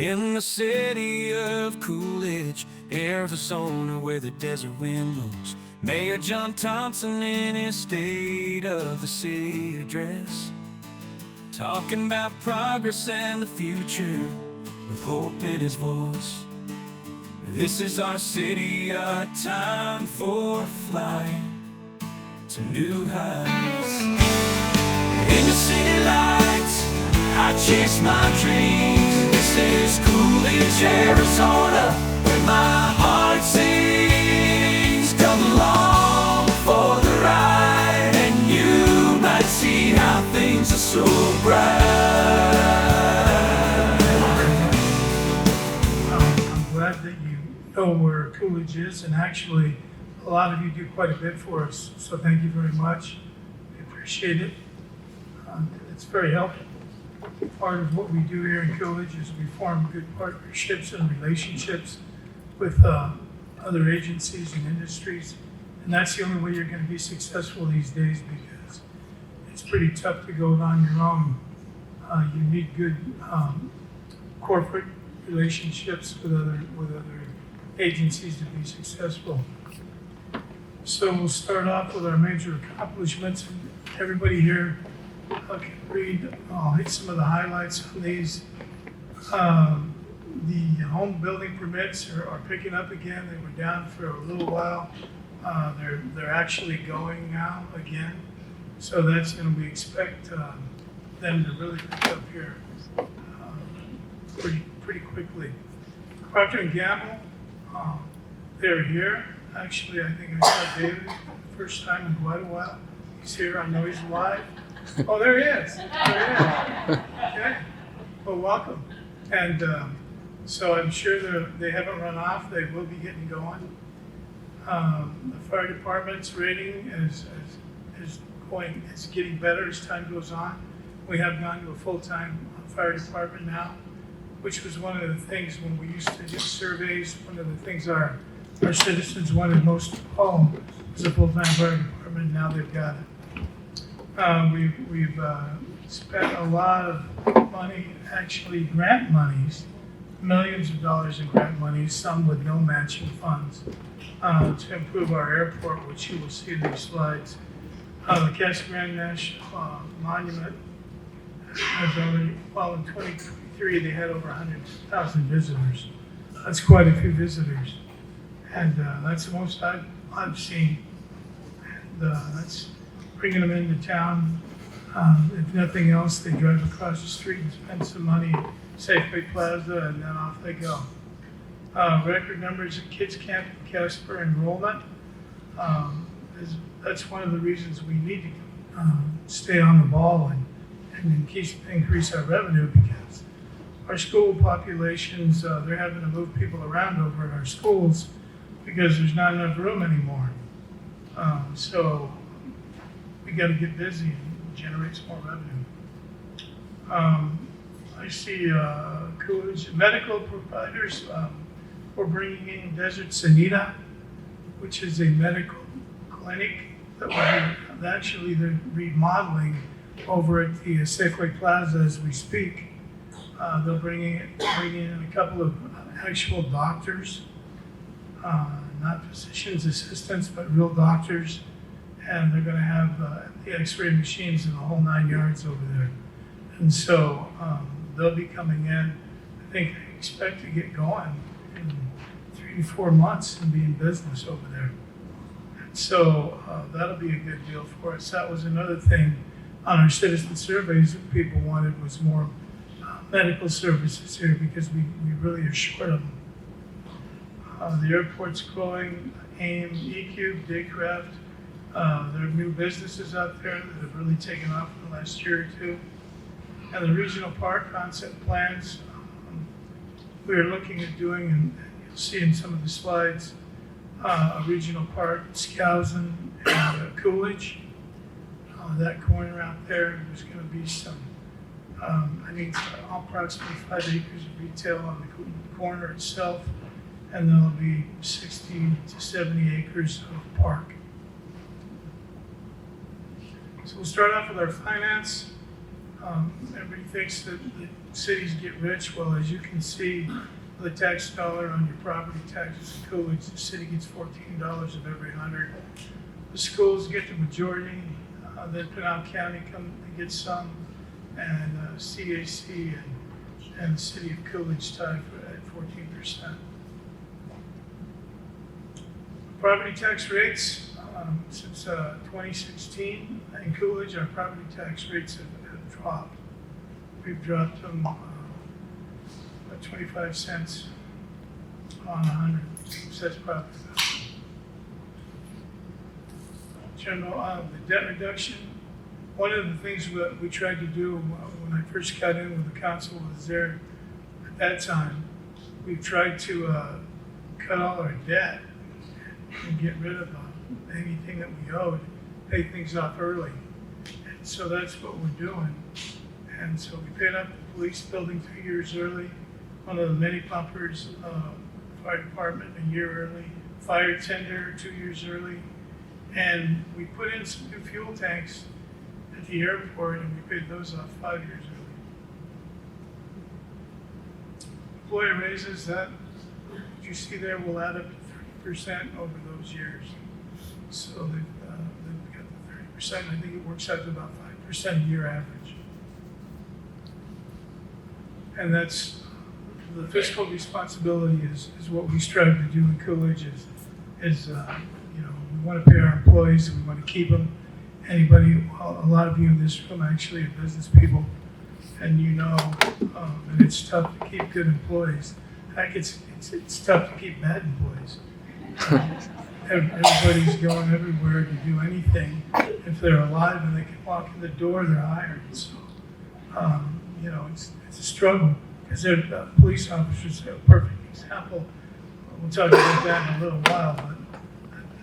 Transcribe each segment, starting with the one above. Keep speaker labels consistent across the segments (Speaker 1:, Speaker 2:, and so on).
Speaker 1: In the city of Coolidge, Arizona, where the desert wind blows, Mayor Jon Thompson in his State of the City address, talking about progress and the future with hope in his voice. This is our city, a time for flight to new heights. In the city lights, I chase my dreams. This is Coolidge, Arizona, where my heart sings. Come along for the ride, and you might see how things are so bright.
Speaker 2: I'm glad that you know where Coolidge is, and actually a lot of you do quite a bit for us, so thank you very much. We appreciate it. It's very helpful. Part of what we do here in Coolidge is we form good partnerships and relationships with other agencies and industries, and that's the only way you're going to be successful these days, because it's pretty tough to go it on your own. You need good corporate relationships with other agencies to be successful. So we'll start off with our major accomplishments. Everybody here can read. I'll hit some of the highlights on these. The home building permits are picking up again. They were down for a little while. They're actually going now again. So that's, we expect them to really pick up here pretty quickly. Procter & Gamble, they're here. Actually, I think I saw David for the first time in quite a while. He's here. I know he's live. Oh, there he is. There he is. Okay. Well, welcome. And so I'm sure they haven't run off. They will be getting going. The fire department's rating is getting better as time goes on. We have gone to a full-time fire department now, which was one of the things when we used to do surveys. One of the things our citizens wanted most of all was a full-time fire department. Now they've got it. We've spent a lot of money, actually grant monies, millions of dollars in grant monies, some with no matching funds, to improve our airport, which you will see in these slides. The Casa Grande National Monument has already, in 2023 they had over 100,000 visitors. That's quite a few visitors, and that's the most I've seen. And that's bringing them into town. If nothing else, they drive across the street and spend some money at Safeway Plaza, and then off they go. Record numbers at Kids Camp and Casper enrollment. That's one of the reasons we need to stay on the ball and increase our revenue, because our school populations, they're having to move people around over at our schools because there's not enough room anymore. So we got to get busy and generate some more revenue. I see Coolidge medical providers. We're bringing in Desert Sanita, which is a medical clinic that they're remodeling over at the Safeway Plaza as we speak. They'll bring in a couple of actual doctors, not physician's assistants, but real doctors. And they're going to have the x-ray machines and the whole 9 yards over there. And so they'll be coming in. I think they expect to get going in 3 to 4 months and be in business over there. And so that'll be a good deal for us. That was another thing on our citizen surveys that people wanted, was more medical services here, because we really are short of them. The airport's growing. AIM, EQ, Daycraft. There are new businesses out there that have really taken off in the last year or two. And the regional park concept plans, we are looking at doing, and you'll see in some of the slides, a regional park, Skousen and Coolidge. That corner out there's going to be some, approximately 5 acres of retail on the corner itself, and there'll be 60 to 70 acres of park. So we'll start off with our finance. Everybody thinks that the cities get rich. Well, as you can see, the tax dollar on your property taxes in Coolidge, the city gets $14 of every 100. The schools get the majority. Then Pinal County gets some, and CAC and the city of Coolidge tied at 14%. Property tax rates, since 2016 in Coolidge, our property tax rates have dropped. We've dropped them about 25 cents on 100 assessed property value. General, the debt reduction, one of the things that we tried to do when I first got in with the council was there at that time, we tried to cut all our debt and get rid of anything that we owed, pay things off early. And so that's what we're doing. And so we paid off the police building 2 years early, one of the mini pumpers, fire department a year early, fire tender 2 years early. And we put in some new fuel tanks at the airport and we paid those off 5 years early. Employee raises, that you see there will add up to 30% over those years. So they've got the 30%. I think it works out to about 5% a year average. And that's the fiscal responsibility is what we strive to do in Coolidge is we want to pay our employees and we want to keep them. Anybody, a lot of you in this room actually are business people, and you know that it's tough to keep good employees. In fact, it's tough to keep bad employees. Everybody's going everywhere to do anything. If they're alive and they can walk in the door, they're hired. So, it's a struggle because they're police officers are a perfect example. We'll talk about that in a little while, but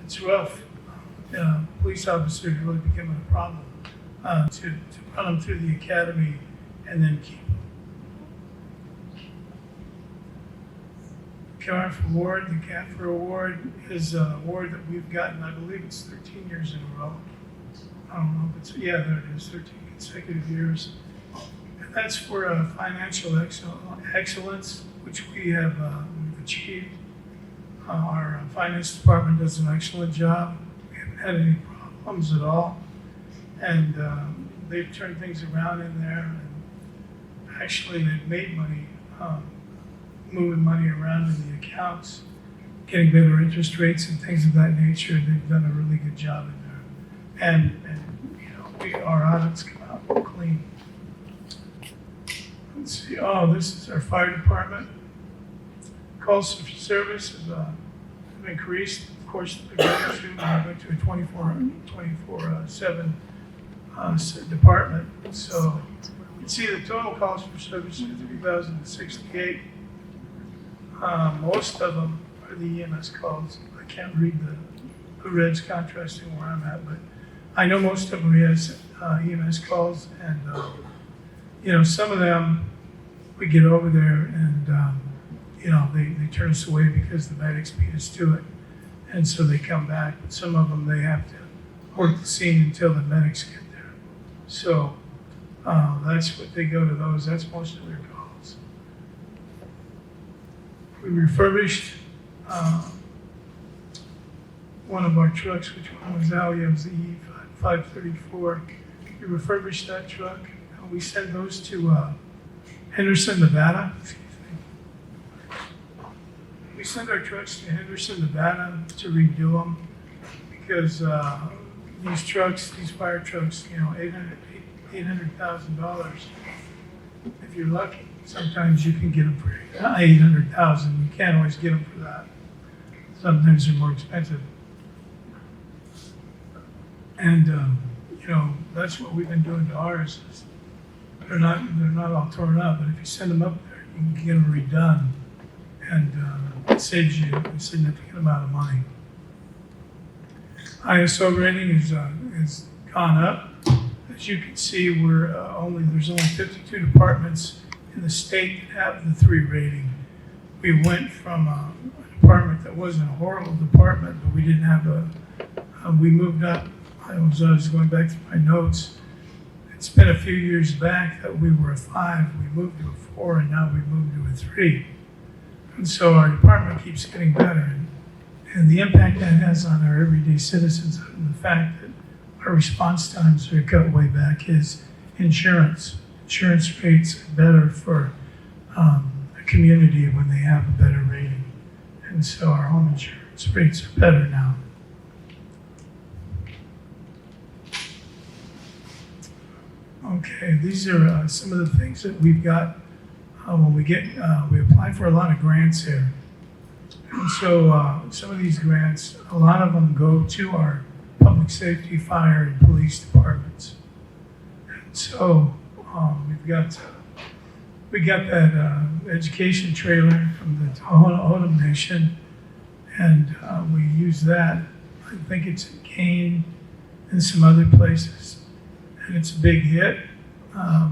Speaker 2: it's rough. Police officers really becoming a problem to run them through the academy and then keep them. CARF Award, the CAFR Award is an award that we've gotten, I believe it's 13 years in a row. I don't know if there it is, 13 consecutive years. And that's for financial excellence, which we have we've achieved. Our finance department does an excellent job. We haven't had any problems at all. And they've turned things around in there. And actually, they've made money, moving money around in the accounts, getting better interest rates and things of that nature. They've done a really good job in there. And our audits come out clean. Let's see. Oh, this is our fire department. Calls for service have increased. Of course, the magnitude went to a 24/7 department. So you can see the total calls for service are 3,068. Most of them are the EMS calls. I can't read the reds contrasting where I'm at, but I know most of them are EMS calls, and some of them we get over there and they turn us away because the medics beat us to it, and so they come back. But some of them they have to work the scene until the medics get there. So that's what they go to those. That's most of their calls. We refurbished one of our trucks, which one was out? It was the E534. We refurbished that truck. We send those to Henderson, Nevada. We send our trucks to Henderson, Nevada to redo them because these fire trucks, $800,000. If you're lucky, sometimes you can get them for $800,000. You can't always get them for that. Sometimes they're more expensive. And that's what we've been doing to ours. They're not all torn up, but if you send them up there, you can get them redone, and it saves you a significant amount of money. ISO rating has gone up. As you can see, there's only 52 departments in the state that have the 3 rating. We went from a department that wasn't a horrible department, but we didn't have we moved up. I was going back to my notes. it's been a few years back that we were a 5, we moved to a 4, and now we moved to a 3. And so our department keeps getting better. And the impact that has on our everyday citizens and the fact that our response times are cut way back is insurance. Insurance rates are better for a community when they have a better rating. And so our home insurance rates are better now. Okay, these are some of the things that we've got when we apply for a lot of grants here. And so some of these grants, a lot of them go to our public safety, fire, and police departments. And so we got that education trailer from the Tohono Nation, and we use that. I think it's in Kane and some other places, and it's a big hit.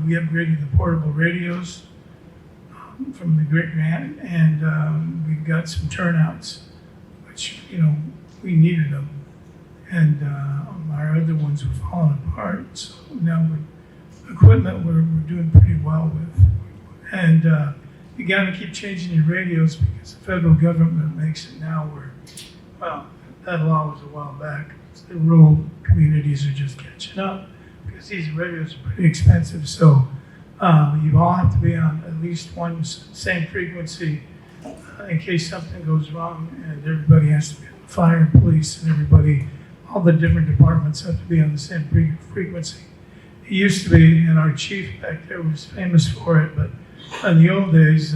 Speaker 2: We upgraded the portable radios from the Grit Grant, and we've got some turnouts, which, we needed them. And our other ones were falling apart, so now equipment we're doing pretty well with. And you got to keep changing your radios because the federal government makes it now where, well, that law was a while back. The rural communities are just catching up because these radios are pretty expensive. So you all have to be on at least one same frequency in case something goes wrong, and everybody has to be on fire and police, and everybody, all the different departments have to be on the same frequency. It used to be, and our chief back there was famous for it, but in the old days,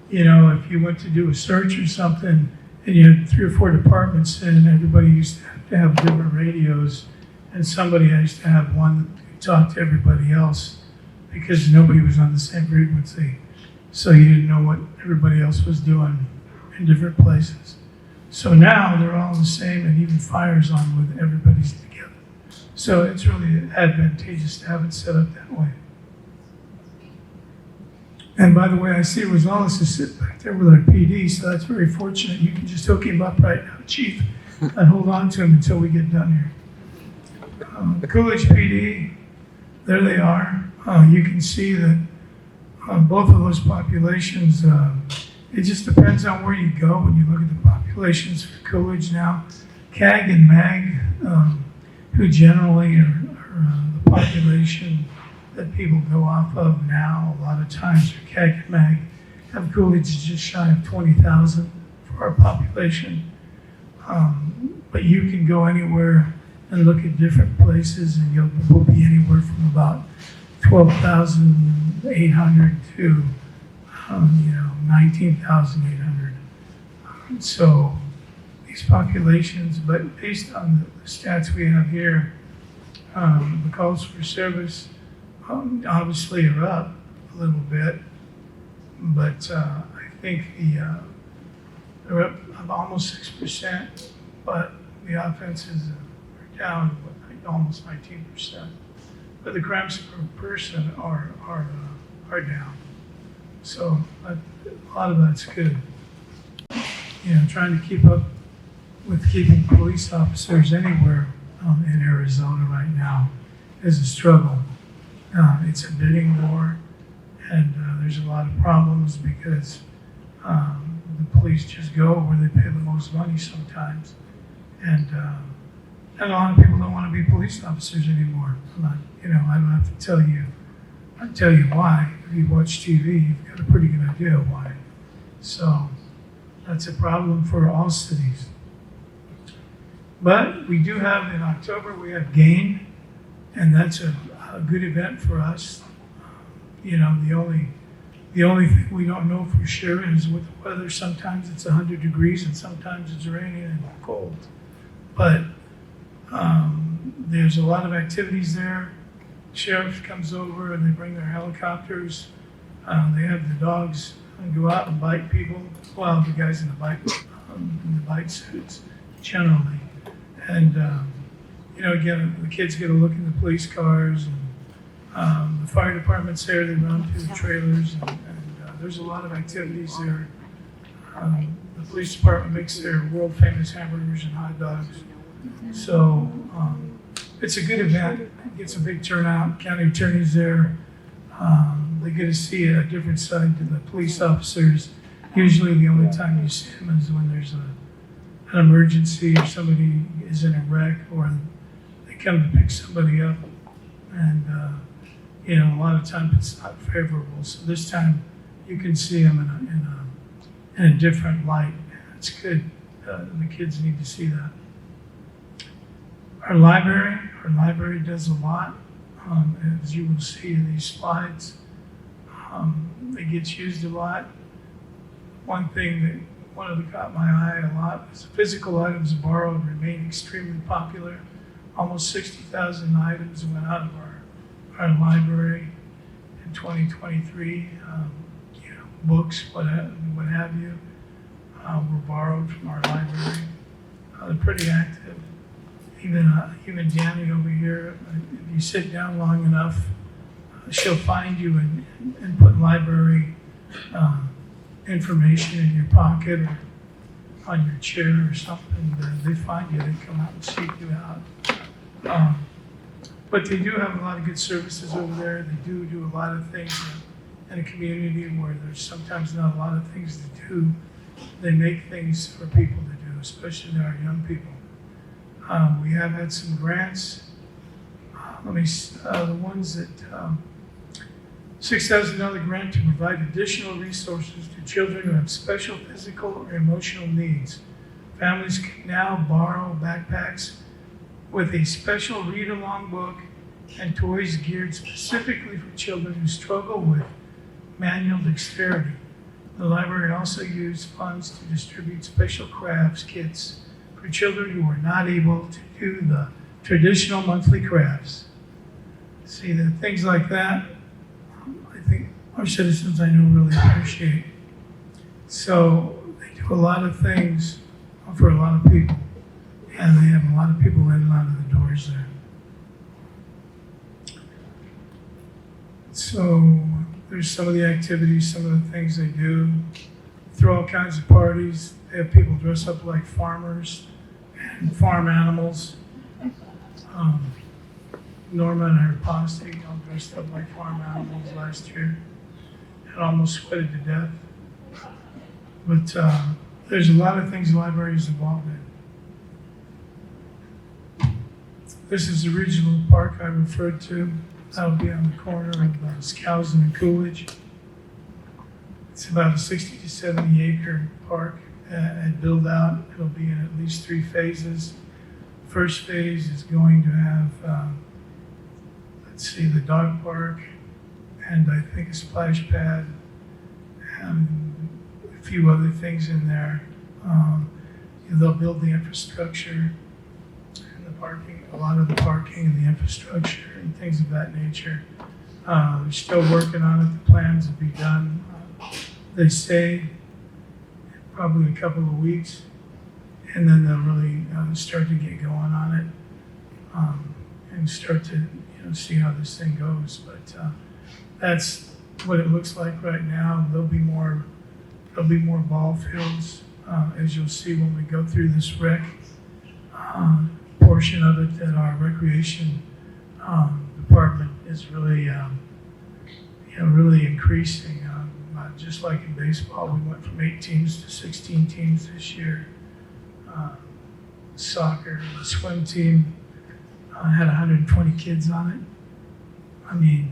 Speaker 2: if you went to do a search or something and you had 3 or 4 departments and everybody used to have different radios, and somebody used to have one that could talk to everybody else because nobody was on the same frequency. So you didn't know what everybody else was doing in different places. So now they're all the same, and even fire's on with everybody's together. So it's really advantageous to have it set up that way. And by the way, I see Rosales is sitting back there with our PD, so that's very fortunate. You can just hook him up right now, Chief, and hold on to him until we get done here. The Coolidge PD, there they are. You can see that both of those populations, it just depends on where you go when you look at the populations for Coolidge now. CAG and MAG, who generally are the population that people go off of now, a lot of times for CAG and MAG, have Coolidge just shy of 20,000 for our population. But you can go anywhere and look at different places, and we'll be anywhere from about 12,800 to 19,800. So these populations, but based on the stats we have here, the calls for service obviously are up a little bit, but I think they're up almost 6%, but the offenses are down almost 19%. But the crimes per person are down. So a lot of that's good. Trying to keep up with keeping police officers anywhere in Arizona right now is a struggle. It's a bidding war, and there's a lot of problems because the police just go where they pay the most money sometimes, and a lot of people don't want to be police officers anymore. I don't have to tell you. I tell you why. If you watch TV, you've got a pretty good idea why. So that's a problem for all cities. But we do have, in October, we have GAIN, and that's a good event for us. The only thing we don't know for sure is with the weather. Sometimes it's 100 degrees and sometimes it's raining and cold. But there's a lot of activities there. Sheriff comes over and they bring their helicopters. They have the dogs go out and bite people. Well, the guys in the bite suits generally. And again, the kids get a look in the police cars, and the fire department's there. They run through the trailers, and there's a lot of activities there. The police department makes their world famous hamburgers and hot dogs. So it's a good event. It gets a big turnout. County attorney's there. They get to see a different side to the police officers. Usually the only time you see them is when there's an emergency or somebody is in a wreck or they come to pick somebody up. And, a lot of times it's not favorable. So this time you can see them in a different light. It's good. The kids need to see that. Our library does a lot. As you will see in these slides, it gets used a lot. One thing that caught my eye a lot is physical items borrowed remain extremely popular. Almost 60,000 items went out of our library in 2023. Books, what have you, were borrowed from our library. They're pretty active. Even Danny over here, if you sit down long enough, she'll find you and put library information in your pocket or on your chair or something. They find you, they come out and seek you out. But they do have a lot of good services over there. They do a lot of things in a community where there's sometimes not a lot of things to do. They make things for people to do, especially our young people. We have had some grants. The ones that $6,000 grant to provide additional resources to children who have special physical or emotional needs. Families can now borrow backpacks with a special read-along book and toys geared specifically for children who struggle with manual dexterity. The library also used funds to distribute special crafts kits for children who are not able to do the traditional monthly crafts. See, the things like that, I think our citizens I know really appreciate. So they do a lot of things for a lot of people, and they have a lot of people in and out of the doors there. So there's some of the activities, some of the things they do. Throw all kinds of parties. They have people dress up like farmers and farm animals. Norma and her posse all dressed up like farm animals last year and almost sweated to death. But there's a lot of things the library is involved in. This is the regional park I referred to. That'll be on the corner of Skousen and Coolidge. It's about a 60 to 70 acre park and build out. It'll be in at least 3 phases. First phase is going to have, the dog park and I think a splash pad and a few other things in there. They'll build the infrastructure and the parking, a lot of the parking and the infrastructure and things of that nature. They're still working on it. The plans will be done, they say, probably a couple of weeks, and then they'll really start to get going on it and start to see how this thing goes. But that's what it looks like right now. There'll be more ball fields, as you'll see when we go through this rec portion of it. That our recreation department is really really increasing. Just like in baseball, we went from 8 teams to 16 teams this year. Soccer, the swim team had 120 kids on it. I mean,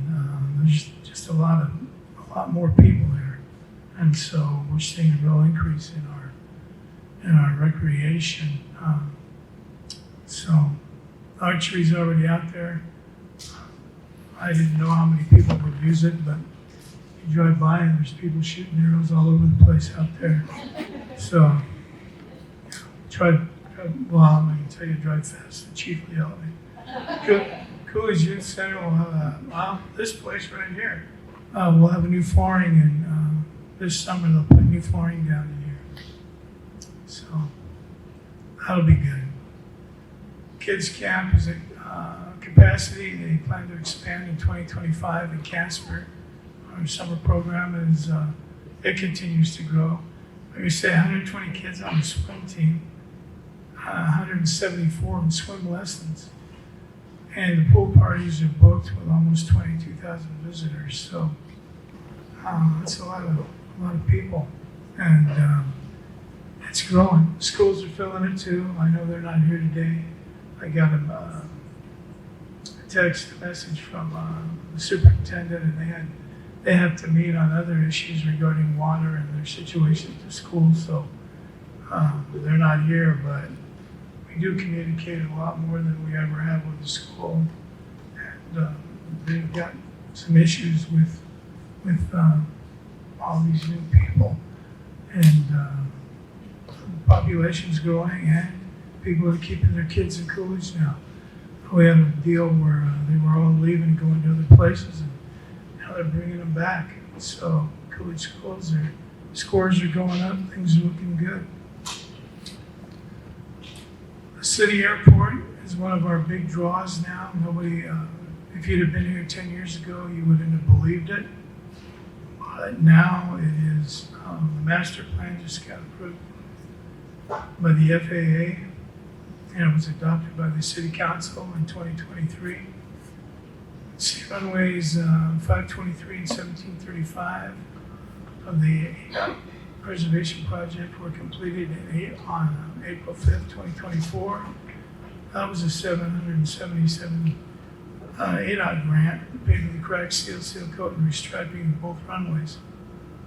Speaker 2: there's just a lot more people there, and so we're seeing a real increase in our recreation. So archery's already out there. I didn't know how many people would use it, but you drive by and there's people shooting arrows all over the place out there. So well, I'm going to tell you, drive fast. The chief will yell at me. Coolidge Youth Center will have this place right here. We'll have a new flooring, and this summer they'll put new flooring down in here. So that'll be good. Kids Camp is at capacity. They plan to expand in 2025 in Casper. Our summer program it continues to grow. Like I say, 120 kids on the swim team, 174 in swim lessons. And the pool parties are booked with almost 22,000 visitors. So that's a lot of people, and it's growing. Schools are filling it too. I know they're not here today. I got a text message from the superintendent, and they have to meet on other issues regarding water and their situation at the school. So they're not here, but we do communicate a lot more than we ever have with the school, and they've got some issues with all these new people, and the population's growing, and people are keeping their kids in Coolidge now. We had a deal where they were all leaving and going to other places, and now they're bringing them back. So Coolidge schools, their scores are going up, things are looking good. The city airport is one of our big draws now. Nobody, if you'd have been here 10 years ago, you wouldn't have believed it. But now it is, the master plan just got approved by the FAA, and it was adopted by the city council in 2023. City runways 523 and 1735 of the preservation project were completed on April 5th, 2024. That was a $777 ADOT grant, paid for the crack seal, coat, and restriping of both runways.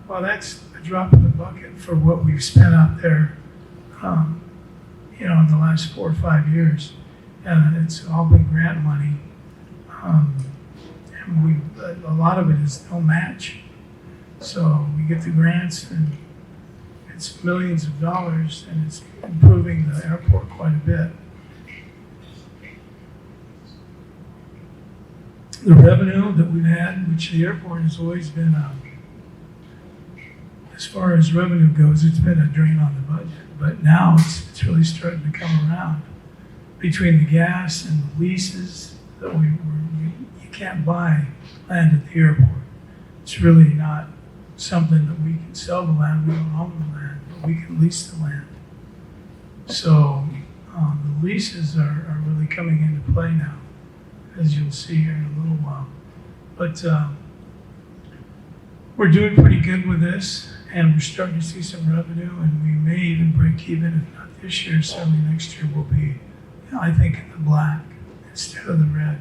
Speaker 2: Well, that's a drop in the bucket for what we've spent out there, in the last 4 or 5 years. And it's all been grant money. And a lot of it is no match. So we get the grants, and it's millions of dollars, and it's improving the airport quite a bit. The revenue that we've had, which the airport has always been, as far as revenue goes, it's been a drain on the budget. But now it's really starting to come around. Between the gas and the leases that you can't buy land at the airport. It's really not something that we can sell the land. We don't own the land, but we can lease the land. So the leases are really coming into play now, as you'll see here in a little while. But we're doing pretty good with this, and we're starting to see some revenue, and we may even break even. If not this year, certainly next year we'll be, I think, in the black instead of the red.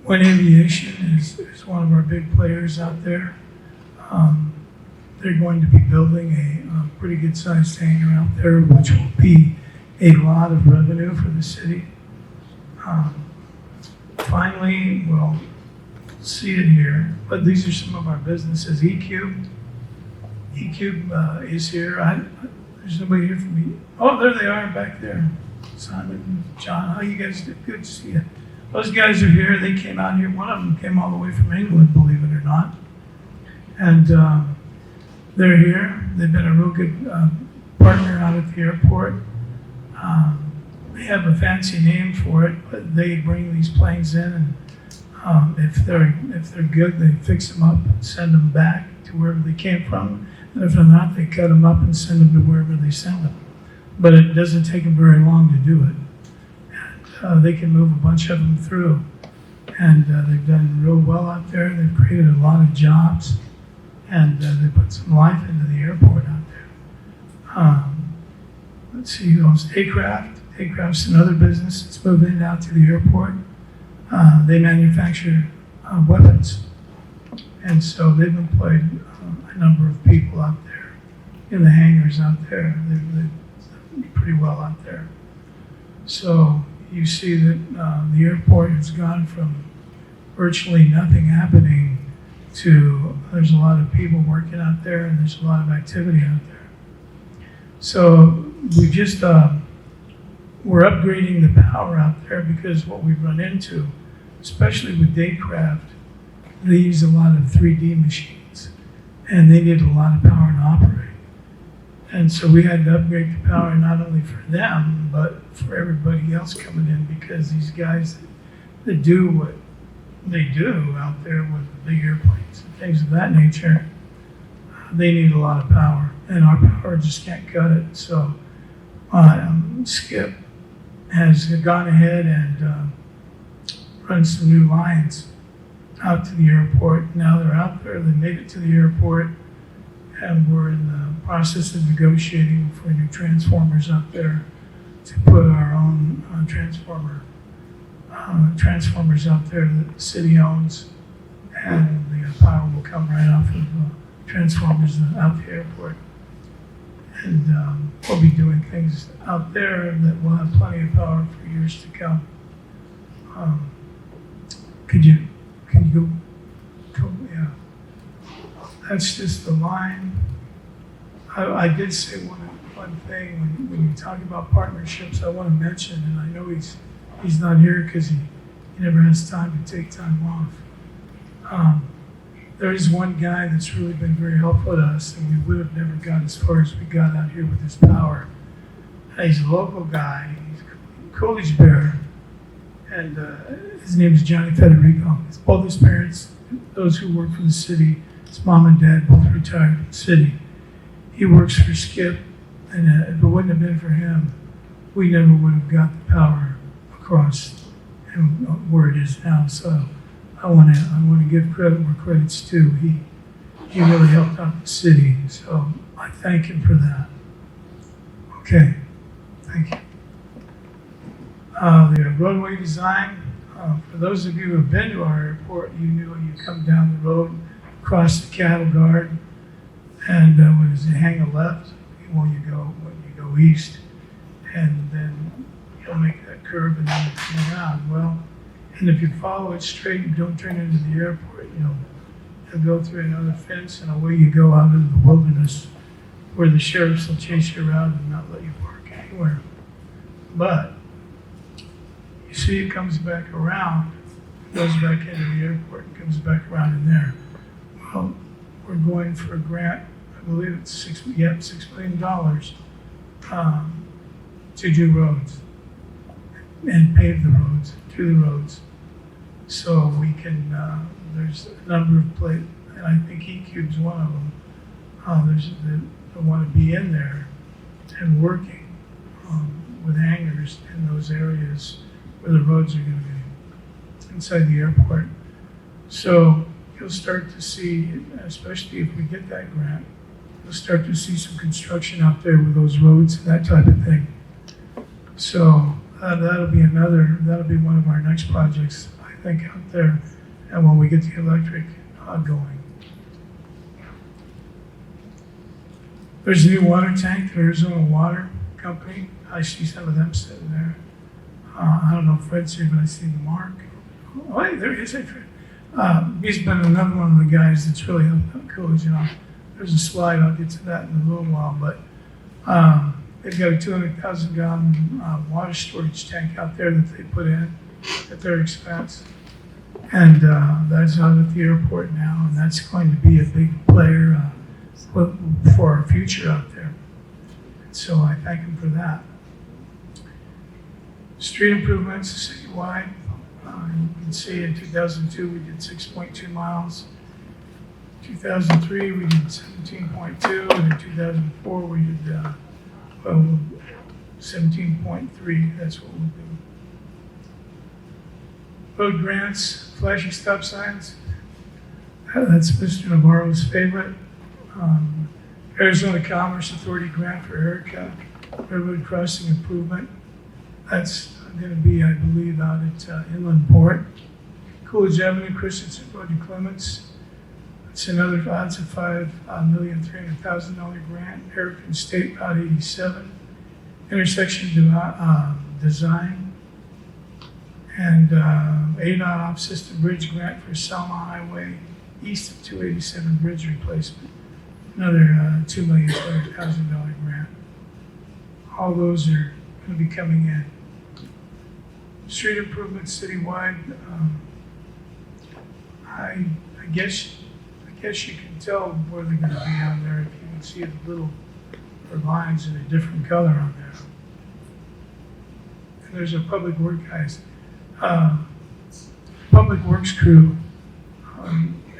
Speaker 2: When Aviation is one of our big players out there. They're going to be building a pretty good sized hangar out there, which will be a lot of revenue for the city. Finally, we'll see it here, but these are some of our businesses. eCube is here. There's nobody here for me. Oh, there they are back there. Simon, John, how you guys did? Good to see you. Those guys are here. They came out here. One of them came all the way from England, believe it or not. And they're here. They've been a real good partner out at the airport. They have a fancy name for it, but they bring these planes in, and if they're good, they fix them up and send them back to wherever they came from. And if they're not, they cut them up and send them to wherever they send them. But it doesn't take them very long to do it. And they can move a bunch of them through. And they've done real well out there. They've created a lot of jobs, and they put some life into the airport out there. Let's see who else. Acraft's another business that's moving out to the airport. They manufacture weapons. And so they've employed a number of people out there in the hangars out there. They're pretty well out there. So you see that the airport has gone from virtually nothing happening to there's a lot of people working out there, and there's a lot of activity out there. So we just, we're upgrading the power out there, because what we've run into, especially with Daycraft, they use a lot of 3D machines, and they need a lot of power to operate. And so we had to upgrade the power not only for them, but for everybody else coming in, because these guys that do what they do out there with the big airplanes and things of that nature, they need a lot of power, and our power just can't cut it. So Skip has gone ahead and run some new lines out to the airport. Now they're out there, they made it to the airport, and we're in the process of negotiating for new transformers out there to put our own transformers out there that the city owns, and the power will come right off of transformers out the airport. And we'll be doing things out there that will have plenty of power for years to come. Can you go, yeah. That's just the line. I did say one thing when you talk about partnerships, I want to mention, and I know he's not here because he never has time to take time off. There is one guy that's really been very helpful to us, and we would have never got as far as we got out here with his power. He's a local guy, he's a Coolidge Bear, and his name is Johnny Federico. It's both his parents, those who work for the city, his mom and dad both retired from the city. He works for Skip, and if it wouldn't have been for him, we never would have got the power across and where it is now. So I want to give credit where credit's due. He really helped out the city, so I thank him for that. Okay, thank you. The roadway design, for those of you who have been to our airport, you know you come down the road, cross the cattle guard, and when you hang a left when you go east, and then you'll make that curve and then come around. Well, and if you follow it straight and don't turn into the airport, you'll go through another fence, and away you go out into the wilderness, where the sheriffs will chase you around and not let you park anywhere. But you see, it comes back around, goes back into the airport, and comes back around in there. Well, we're going for a grant. I believe it's $6 million to do roads and pave the roads, do the roads. So we can, there's a number of places, and I think E-Cube's one of them. They want to be in there and working with hangars in those areas where the roads are going to be inside the airport. So you'll start to see, especially if we get that grant, you'll start to see some construction out there with those roads and that type of thing. So that'll be one of our next projects, I think, out there, and when we get the electric going. There's a new water tank, the Arizona Water Company. I see some of them sitting there. I don't know if Fred's here, but I see Mark. Oh, hey, there he is. Hey, Fred. He's been another one of the guys that's really helped out Coolidge. There's a slide, I'll get to that in a little while, but they've got a 200,000 gallon water storage tank out there that they put in at their expense. And that's out at the airport now, and that's going to be a big player for our future out there. So I thank him for that. Street improvements citywide. You can see in 2002 we did 6.2 miles. 2003 we did 17.2, and in 2004 we did 17.3. That's what we'll do. Road grants, flashing stop signs. That's Mr. Navarro's favorite. Arizona Commerce Authority grant for Erica, railroad crossing improvement. That's going to be, I believe, out at Inland Port. Coolidge Avenue, Christensen Road to Clements. It's another, that's a $5,300,000 grant. American State Route 87. Intersection design. And ADOT off-system bridge grant for Selma Highway, east of 287 bridge replacement. Another $2,200,000 grant. All those are going to be coming in. Street improvements citywide. I guess you can tell where they're going to be on there if you can see the little lines in a different color on there. And there's a public work guys, public works crew.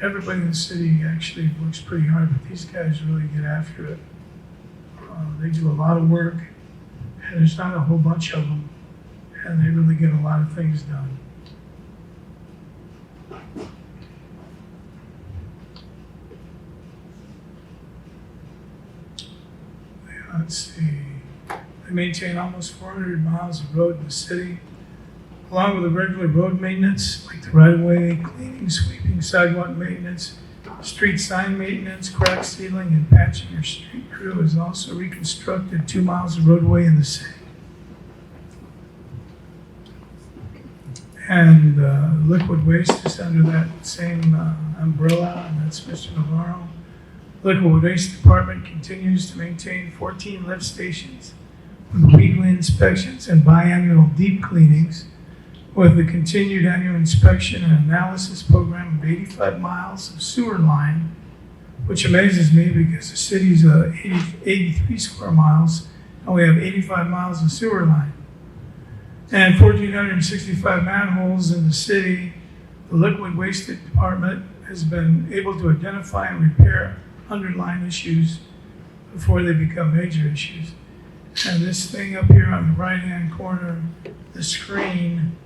Speaker 2: Everybody in the city actually works pretty hard, but these guys really get after it. They do a lot of work, and there's not a whole bunch of them. and they really get a lot of things done. Let's see. They maintain almost 400 miles of road in the city, along with the regular road maintenance, like the right-of-way, cleaning, sweeping, sidewalk maintenance, street sign maintenance, crack sealing, and patching. Your street crew has also reconstructed 2 miles of roadway in the city. And liquid waste is under that same umbrella, and that's Mr. Navarro. Liquid Waste Department continues to maintain 14 lift stations with weekly inspections and biannual deep cleanings, with the continued annual inspection and analysis program of 85 miles of sewer line, which amazes me because the city's 83 square miles and we have 85 miles of sewer line. And 1,465 manholes in the city. The Liquid Waste Department has been able to identify and repair underlying issues before they become major issues. And this thing up here on the right-hand corner, the screen,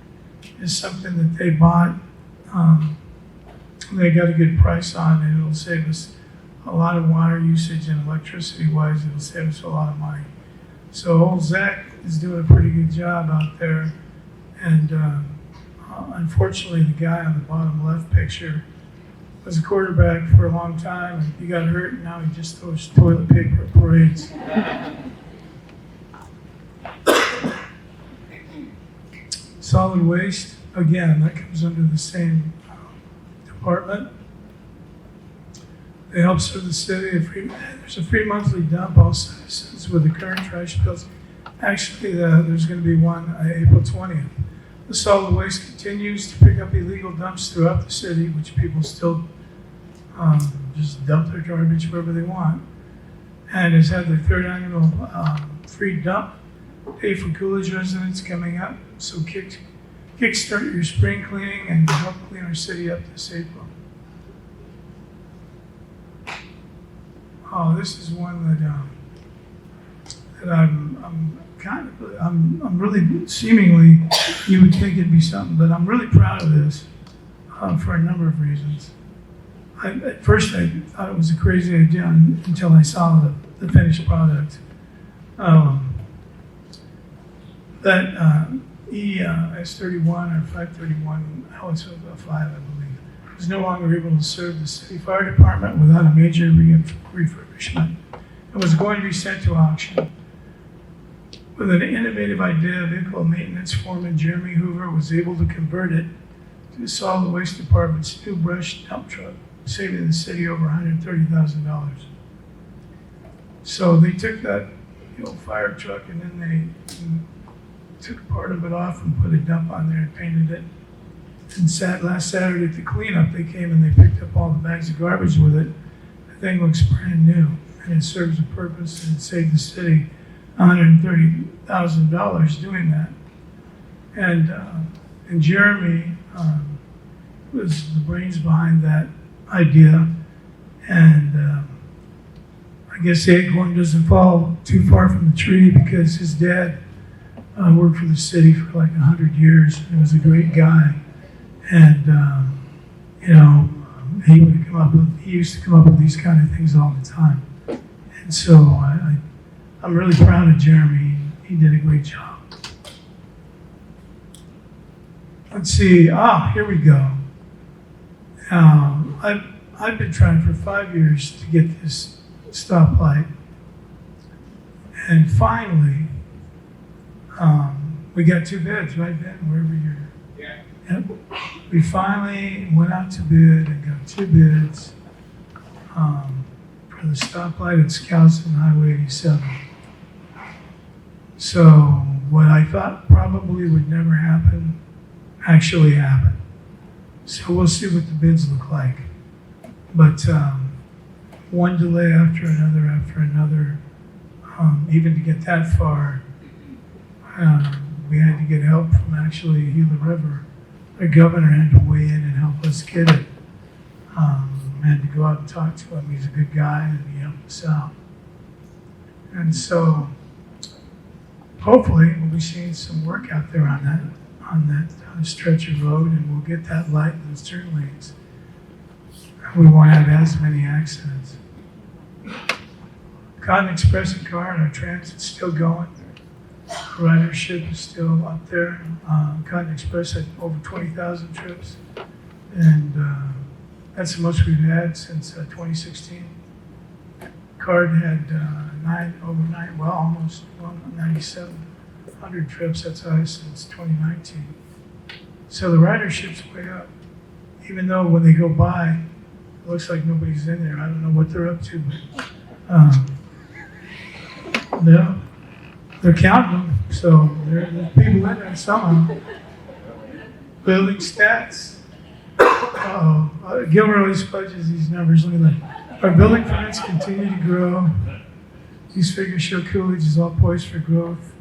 Speaker 2: is something that they bought. They got a good price on, and it'll save us a lot of water usage, and electricity-wise, it'll save us a lot of money. So old Zach is doing a pretty good job out there, and unfortunately, the guy on the bottom left picture was a quarterback for a long time, and he got hurt, and now he just throws toilet paper at parades. Solid waste, again, that comes under the same department. They help serve the city. There's a free monthly dump all citizens with the current trash bills. Actually, there's going to be one April 20th. The solid waste continues to pick up illegal dumps throughout the city, which people still just dump their garbage wherever they want, and has had their third annual free dump day for Coolidge residents coming up. So kickstart your spring cleaning and help clean our city up this April. Oh, this is one that I'm really, seemingly you would think it'd be something, but I'm really proud of this for a number of reasons. At first I thought it was a crazy idea until I saw the finished product. That S31 or 531 howitzer 5, I believe, was no longer able to serve the city fire department without a major refurbishment. It was going to be sent to auction. With an innovative idea, vehicle maintenance foreman Jeremy Hoover was able to convert it to the solid waste department's new brush dump truck, saving the city over $130,000. So they took that old fire truck and then they took part of it off and put a dump on there and painted it. And last Saturday at the cleanup, they came and they picked up all the bags of garbage with it. The thing looks brand new, and it serves a purpose, and it saved the city $130,000 doing that. And Jeremy was the brains behind that idea. And I guess the acorn doesn't fall too far from the tree because his dad worked for the city for like 100 years. He was a great guy. And, he used to come up with these kind of things all the time. And so I'm really proud of Jeremy. He did a great job. Let's see. Here we go. I've been trying for 5 years to get this stoplight. And finally, we got 2 bids, right, Ben? Wherever you're.
Speaker 3: Yeah.
Speaker 2: Yep. We finally went out to bid and got 2 bids for the stoplight at Scouts and Highway 87. So what I thought probably would never happen actually happened. So we'll see what the bids look like. But one delay after another, even to get that far, we had to get help from actually Gila River. The governor had to weigh in and help us get it. Had to go out and talk to him. He's a good guy and he helped us out. And so hopefully we'll be seeing some work out there on that stretch of road, and we'll get that light in those turn lanes. We won't have as many accidents. Cotton Express and car and our transit's still going. Ridership is still up there. Cotton Express had over 20,000 trips, and that's the most we've had since 2016. Card had almost 9,700 trips. That's highest since 2019. So the ridership's way up, even though when they go by, it looks like nobody's in there. I don't know what they're up to, but they're counting them, so there's people in there somehow. Building stats. Gilmer always fudges these numbers. Look at that. Our building permits continue to grow. These figures show Coolidge is all poised for growth.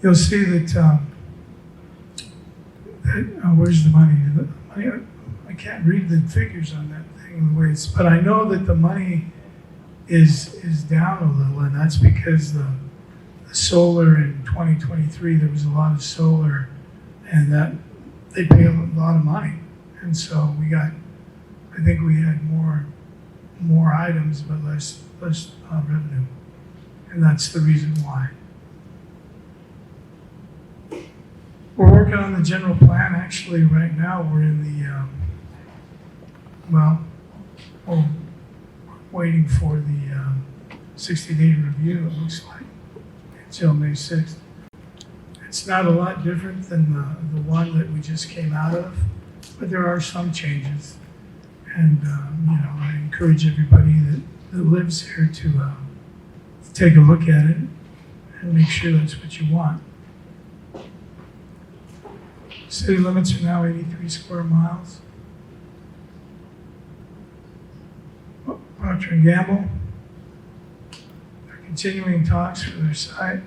Speaker 2: You'll see that, where's the money? I can't read the figures on that thing the way it's, but I know that the money is down a little, and that's because the solar in 2023, there was a lot of solar, and that they pay a lot of money, and so I think we had more items but less revenue, and that's the reason why. We're working on the general plan. Actually, right now we're in the we're waiting for the 60-day review. It looks like until May 6th. It's not a lot different than the one that we just came out of, but there are some changes. And I encourage everybody that lives here to take a look at it and make sure that's what you want. City limits are now 83 square miles. Procter & Gamble, they're continuing talks for their site.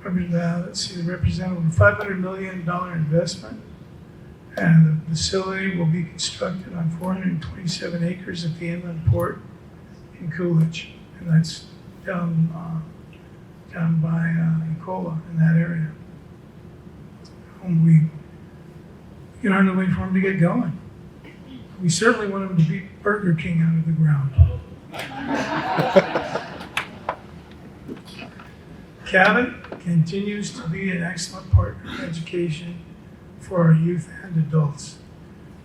Speaker 2: Let's see, they represent over $500 million investment, and the facility will be constructed on 427 acres at the inland port in Coolidge, and that's down by Nicola in that area. And we can hardly wait for them to get going. We certainly want them to beat Burger King out of the ground. Cabot continues to be an excellent partner in education for our youth and adults.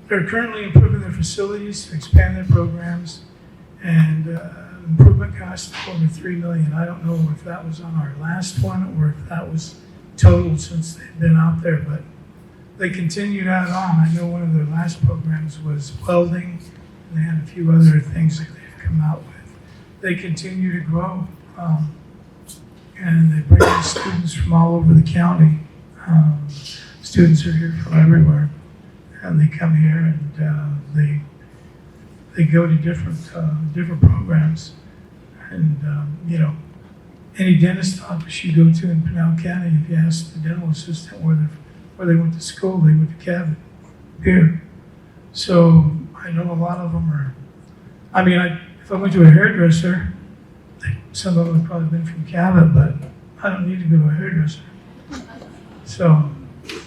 Speaker 2: They're currently improving their facilities to expand their programs, and improvement costs over $3 million. I don't know if that was on our last one or if that was total since they've been out there, but they continue to add on. I know one of their last programs was welding, and they had a few other things that they've come out with. They continue to grow, and they bring in students from all over the county. Students are here from everywhere, and they come here and they go to different programs. And any dentist office you go to in Pinal County, if you ask the dental assistant where they went to school, they went to Cabot here. So I know a lot of them are, if I went to a hairdresser, some of them have probably been from Cabot, but I don't need to go to a hairdresser. So,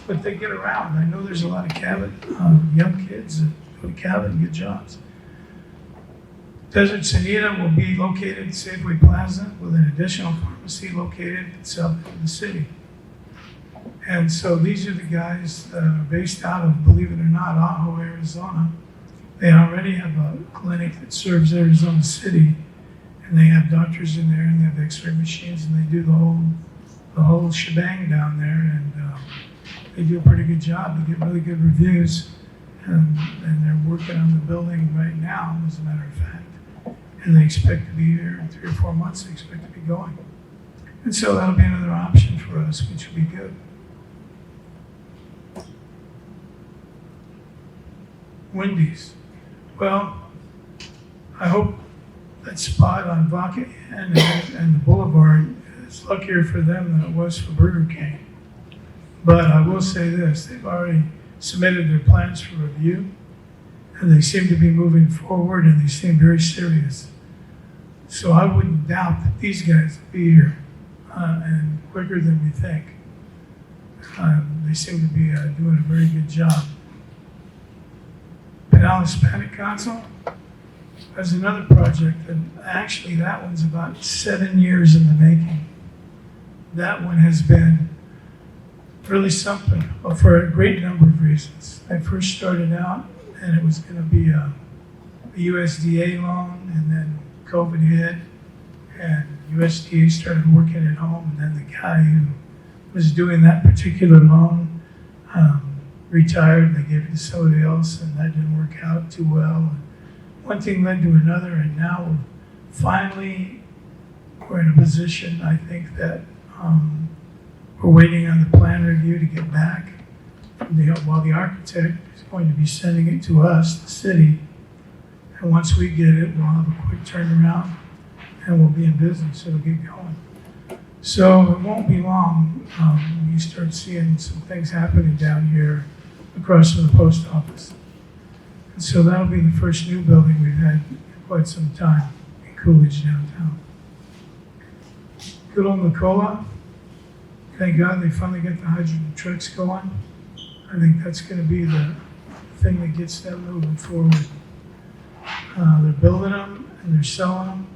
Speaker 2: but they get around. I know there's a lot of Cabot young kids that go to Cabot and get jobs. Desert Sonita will be located at Safeway Plaza with an additional pharmacy located south of the city. And so these are the guys that are based out of, believe it or not, Ajo, Arizona. They already have a clinic that serves Arizona City, and they have doctors in there, and they have X-ray machines, and they do the whole shebang down there, and they do a pretty good job. They get really good reviews, and they're working on the building right now, as a matter of fact. And they expect to be here in 3 or 4 months. They expect to be going. And so that'll be another option for us, which will be good. Wendy's. Well, I hope that spot on Vaca and the Boulevard is luckier for them than it was for Burger King. But I will say this, they've already submitted their plans for review, and they seem to be moving forward, and they seem very serious. So I wouldn't doubt that these guys will be here and quicker than we think. They seem to be doing a very good job. Pinal Hispanic Council, there's another project, and actually that one's about 7 years in the making. That one has been really something for a great number of reasons. I first started out and it was going to be a USDA loan, and then COVID hit and USDA started working at home, and then the guy who was doing that particular loan retired. They gave it to somebody else, and that didn't work out too well. And one thing led to another, and now we're in a position, I think, that we're waiting on the plan review to get back. While the architect is going to be sending it to us, the city, and once we get it, we'll have a quick turnaround and we'll be in business. It'll get going. So it won't be long when you start seeing some things happening down here across from the post office. And so that'll be the first new building we've had in quite some time in Coolidge downtown. Good old Nicola. Thank God they finally got the hydrogen trucks going. I think that's going to be the thing that gets them moving forward. They're building them and they're selling them,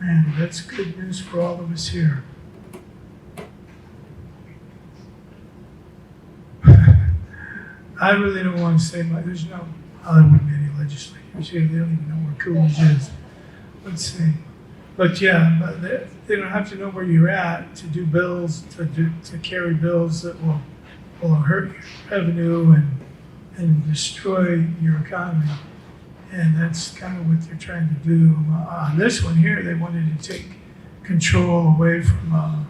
Speaker 2: and that's good news for all of us here. I really don't want to say much. There wouldn't be any legislators here. They don't even know where Coolidge is. Let's see. But yeah, they don't have to know where you're at to do bills, to carry bills that will hurt your revenue and destroy your economy. And that's kind of what they're trying to do. On this one here, they wanted to take control away from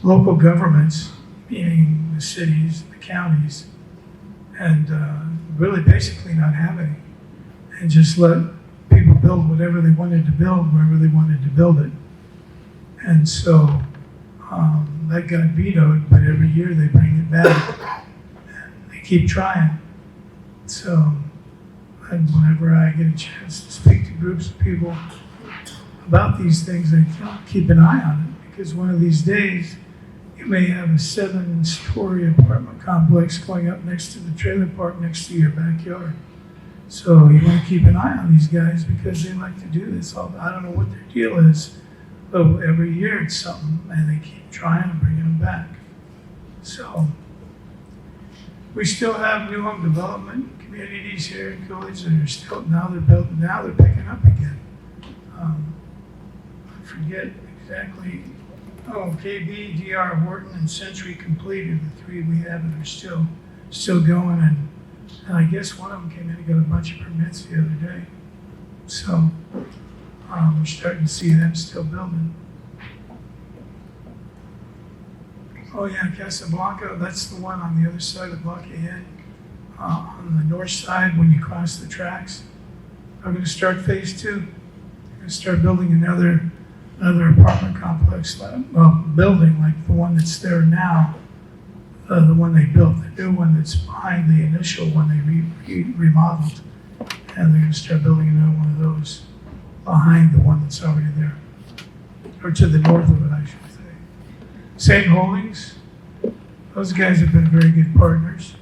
Speaker 2: local governments, meaning the cities, the counties, and really basically not have any, and just let people build whatever they wanted to build wherever they wanted to build it. And so that got vetoed, but every year they bring it back. And they keep trying. So and whenever I get a chance to speak to groups of people about these things, I keep an eye on it, because one of these days you may have a 7-story apartment complex going up next to the trailer park next to your backyard. So you want to keep an eye on these guys, because they like to do this. I don't know what their deal is, but every year it's something, and they keep trying and bringing them back. So we still have new home development communities here in Coolidge that are still, now they're picking up again. I forget exactly. KB, DR, Horton, and Century completed the 3 we have that are still going, and I guess one of them came in and got a bunch of permits the other day. So we're starting to see them still building. Oh yeah, Casablanca, that's the one on the other side of Blockhead, on the north side when you cross the tracks. I'm going to start phase 2. We're going to start building another apartment complex, building like the one that's there now, the one they built, the new one that's behind the initial one they remodeled. And they're going to start building another one of those behind the one that's already there, or to the north of it, I should say. St. Holdings, those guys have been very good partners.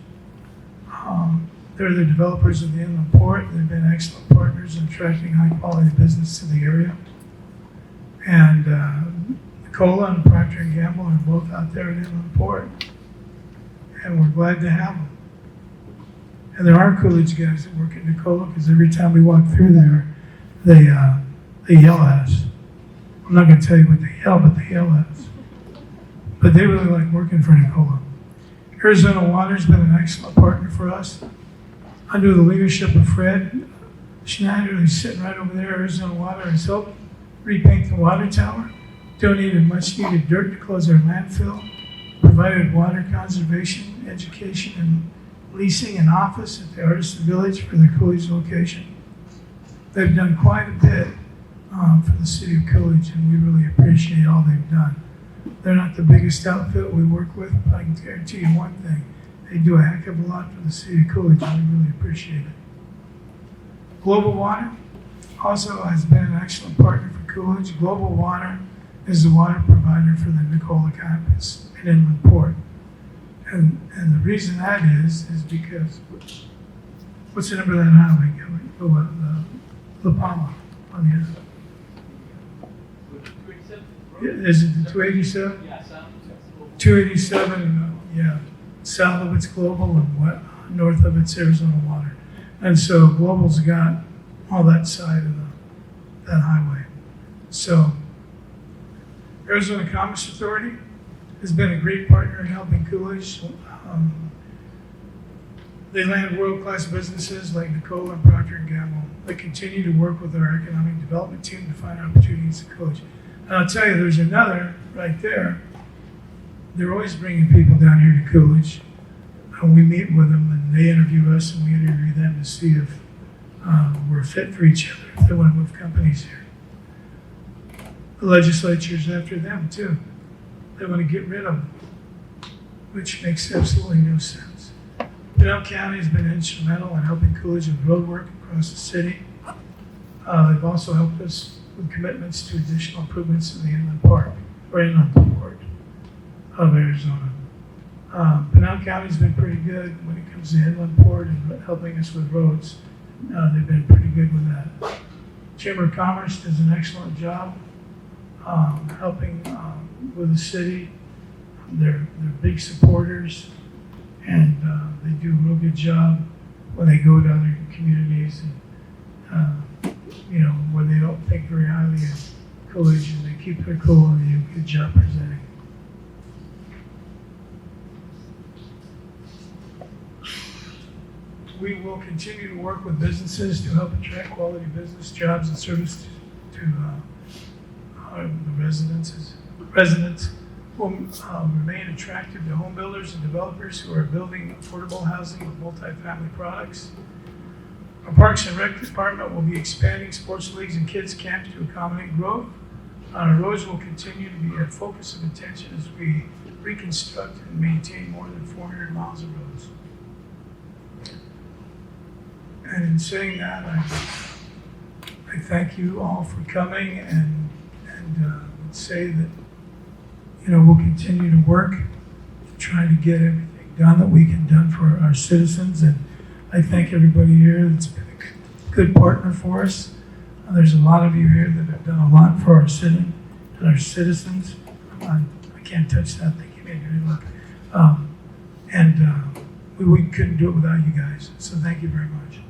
Speaker 2: They're the developers of the inland port. They've been excellent partners in attracting high quality business to the area. And Nicola and Procter & Gamble are both out there at inland port. And we're glad to have them. And there are Coolidge guys that work at Nicola, because every time we walk through there, they yell at us. I'm not going to tell you what they yell, but they yell at us. But they really like working for Nicola. Arizona Water's been an excellent partner for us. Under the leadership of Fred Schneider, who's sitting right over there, Arizona Water has helped repaint the water tower, donated much needed dirt to close our landfill, provided water conservation, education, and leasing an office at the Artisan Village for their Coolidge location. They've done quite a bit for the city of Coolidge, and we really appreciate all they've done. They're not the biggest outfit we work with, but I can guarantee you one thing: they do a heck of a lot for the city of Coolidge, and we really appreciate it. Global Water also has been an excellent partner for Coolidge. Global Water is the water provider for the Nicola campus in Inland Port. And the reason that is because, what's the number of that highway? La Palma on the other. Is it the 287?
Speaker 3: Yeah, sound.
Speaker 2: 287, yeah, south of it's Global and north of it's Arizona Water. And so Global's got all that side of that highway. So Arizona Commerce Authority has been a great partner in helping Coolidge. They land world-class businesses like Nicola and Procter & Gamble. They continue to work with our economic development team to find opportunities in Coolidge. And I'll tell you, there's another right there. They're always bringing people down here to Coolidge. And we meet with them, and they interview us, and we interview them to see if we're fit for each other, if they want to move companies here. The legislature's after them, too. They want to get rid of them, which makes absolutely no sense. Pinal County has been instrumental in helping Coolidge with road work across the city. They've also helped us with commitments to additional improvements in the inland port of Arizona. Pinal County's been pretty good when it comes to inland port and helping us with roads. They've been pretty good with that. Chamber of Commerce does an excellent job helping with the city. They're big supporters, and they do a real good job when they go to other communities and where they don't think very highly of Coolidge, and they keep their cool and they do a good job presenting. We will continue to work with businesses to help attract quality business jobs and service to the residents will remain attractive to home builders and developers who are building affordable housing with multifamily products. Our Parks and Rec department will be expanding sports leagues and kids camps to accommodate growth. Our roads will continue to be a focus of attention as we reconstruct and maintain more than 400 miles of roads. And in saying that, I thank you all for coming and say that we'll continue to work to try to get everything done that we can done for our citizens. And I thank everybody here that's been a good partner for us. There's a lot of you here that have done a lot for our city and our citizens. I can't touch that. They give me a good look. We couldn't do it without you guys. So thank you very much.